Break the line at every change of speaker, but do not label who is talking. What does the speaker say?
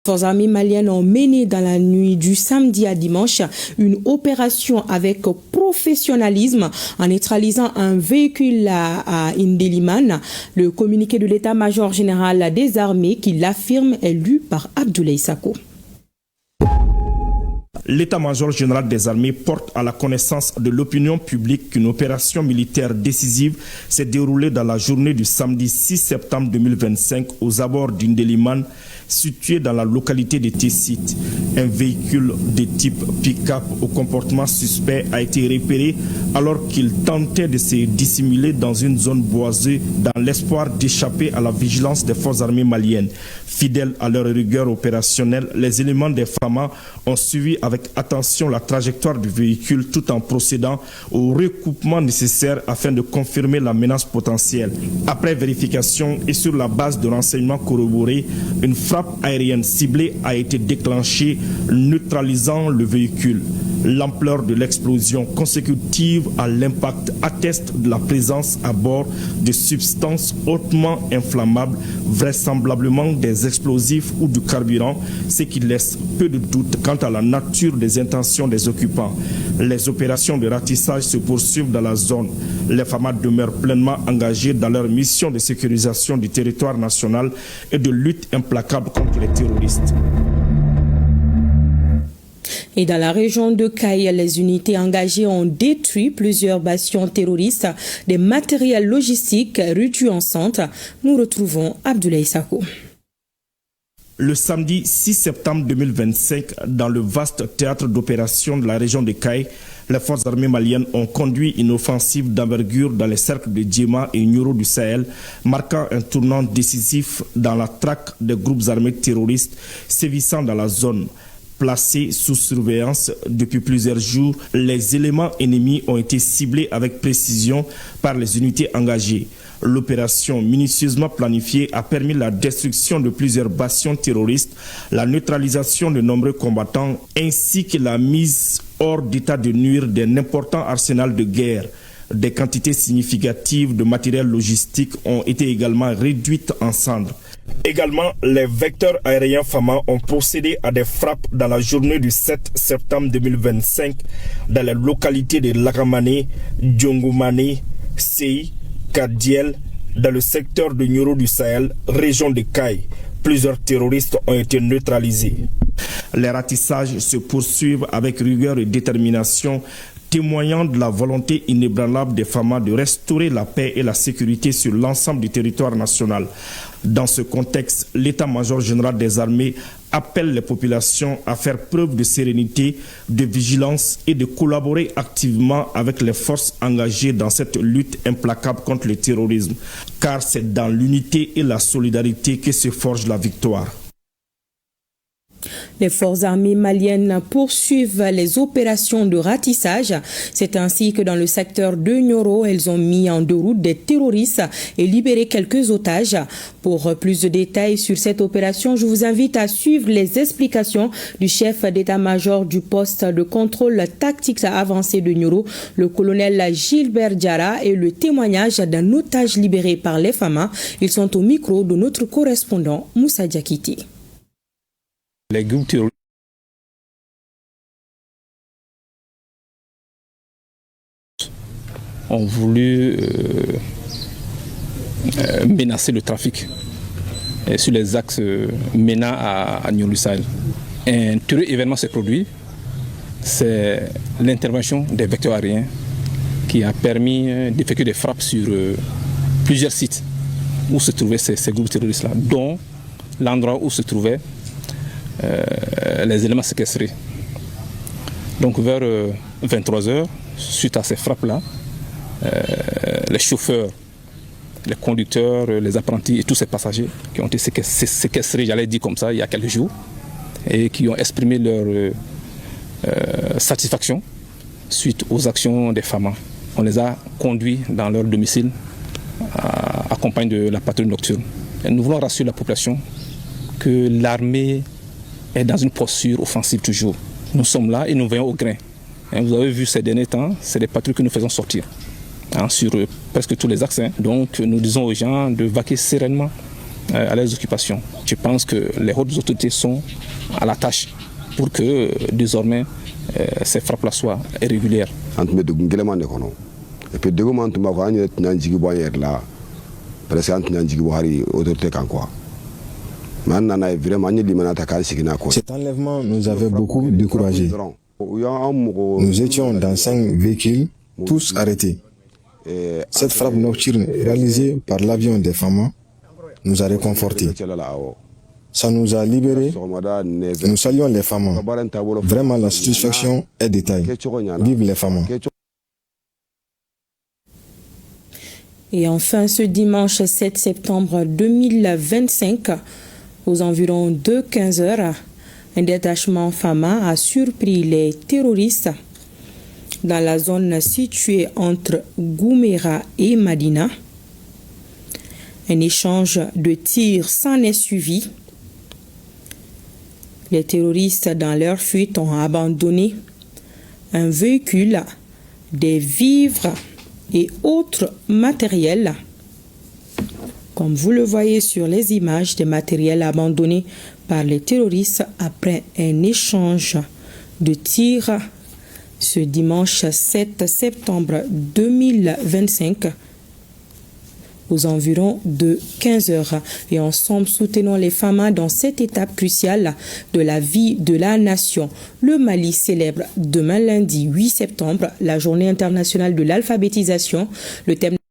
Les forces armées maliennes ont mené dans la nuit du samedi à dimanche une opération avec professionnalisme en neutralisant un véhicule à Indeliman. Le communiqué de l'état-major général des armées qui l'affirme est lu par Abdoulaye Sako.
L'état-major général des armées porte à la connaissance de l'opinion publique qu'une opération militaire décisive s'est déroulée dans la journée du samedi 6 septembre 2025 aux abords d'Indeliman, situé dans la localité de Tessit. Un véhicule de type pick-up au comportement suspect a été repéré alors qu'il tentait de se dissimuler dans une zone boisée dans l'espoir d'échapper à la vigilance des forces armées maliennes. Fidèles à leur rigueur opérationnelle, les éléments des FAMA ont suivi avec attention la trajectoire du véhicule tout en procédant au recoupement nécessaire afin de confirmer la menace potentielle. Après vérification et sur la base de renseignements corroborés, une frappe aérienne ciblée a été déclenchée, neutralisant le véhicule. L'ampleur de l'explosion consécutive à l'impact atteste de la présence à bord de substances hautement inflammables, vraisemblablement des explosifs ou du carburant, ce qui laisse peu de doute quant à la nature des intentions des occupants. Les opérations de ratissage se poursuivent dans la zone. Les FAMA demeurent pleinement engagés dans leur mission de sécurisation du territoire national et de lutte implacable contre les terroristes.
Et dans la région de Kayes, les unités engagées ont détruit plusieurs bastions terroristes, des matériels logistiques réduits en centre. Nous retrouvons Abdoulaye Sako.
Le samedi 6 septembre 2025, dans le vaste théâtre d'opération de la région de Kayes, les forces armées maliennes ont conduit une offensive d'envergure dans les cercles de Djema et Nioro du Sahel, marquant un tournant décisif dans la traque des groupes armés terroristes sévissant dans la zone. Placés sous surveillance depuis plusieurs jours, les éléments ennemis ont été ciblés avec précision par les unités engagées. L'opération minutieusement planifiée a permis la destruction de plusieurs bastions terroristes, la neutralisation de nombreux combattants ainsi que la mise hors d'état de nuire d'un important arsenal de guerre. Des quantités significatives de matériel logistique ont été également réduites en cendres. Également, les vecteurs aériens FAMA ont procédé à des frappes dans la journée du 7 septembre 2025 dans les localités de Lagamane, Djongomane, Sei, Kadiel, dans le secteur de Nioro du Sahel, région de Kayes. Plusieurs terroristes ont été neutralisés. Les ratissages se poursuivent avec rigueur et détermination, témoignant de la volonté inébranlable des FAMA de restaurer la paix et la sécurité sur l'ensemble du territoire national. Dans ce contexte, l'état-major général des armées appelle les populations à faire preuve de sérénité, de vigilance et de collaborer activement avec les forces engagées dans cette lutte implacable contre le terrorisme, car c'est dans l'unité et la solidarité que se forge la victoire.
Les forces armées maliennes poursuivent les opérations de ratissage. C'est ainsi que dans le secteur de Nioro, elles ont mis en déroute des terroristes et libéré quelques otages. Pour plus de détails sur cette opération, je vous invite à suivre les explications du chef d'état-major du poste de contrôle tactique avancé de Nioro, le colonel Gilbert Diarra, et le témoignage d'un otage libéré par les FAMA. Ils sont au micro de notre correspondant Moussa Diakité.
Les groupes terroristes ont voulu menacer le trafic sur les axes MENA à Nioro Sahel. Un terrible événement s'est produit, c'est l'intervention des vecteurs aériens qui a permis d'effectuer des frappes sur plusieurs sites où se trouvaient ces groupes terroristes-là, dont l'endroit où se trouvaient les éléments séquestrés. Donc vers 23h, suite à ces frappes-là, les chauffeurs, les conducteurs, les apprentis et tous ces passagers qui ont été séquestrés, j'allais dire comme ça, il y a quelques jours, et qui ont exprimé leur satisfaction suite aux actions des FAMA. On les a conduits dans leur domicile, accompagnés de la patrouille nocturne. Et nous voulons rassurer la population que l'armée est dans une posture offensive toujours. Nous sommes là et nous veillons au grain. Vous avez vu ces derniers temps, c'est des patrouilles que nous faisons sortir sur presque tous les axes. Donc nous disons aux gens de vaquer sereinement à leurs occupations. Je pense que les hautes autorités sont à la tâche pour que désormais ces frappes-là soient régulières.
Et puis de comment tu m'as vu, tu n'as là, presque tu n'as autorité qu'en quoi.
Cet enlèvement nous avait beaucoup découragés. Nous étions dans 5 véhicules, tous arrêtés. Cette frappe nocturne réalisée par l'avion des femmes nous a réconfortés. Ça nous a libérés. Nous saluons les femmes. Vraiment, la satisfaction est détaillée. Vive les femmes.
Et enfin, ce dimanche 7 septembre 2025, aux environs de 15 heures, un détachement FAMA a surpris les terroristes dans la zone située entre Gouméra et Madina. Un échange de tirs s'en est suivi. Les terroristes, dans leur fuite, ont abandonné un véhicule, des vivres et autres matériels. Comme vous le voyez sur les images, des matériels abandonnés par les terroristes après un échange de tirs ce dimanche 7 septembre 2025 aux environs de 15 heures. Et ensemble, soutenons les femmes dans cette étape cruciale de la vie de la nation. Le Mali célèbre demain lundi 8 septembre la journée internationale de l'alphabétisation. Le thème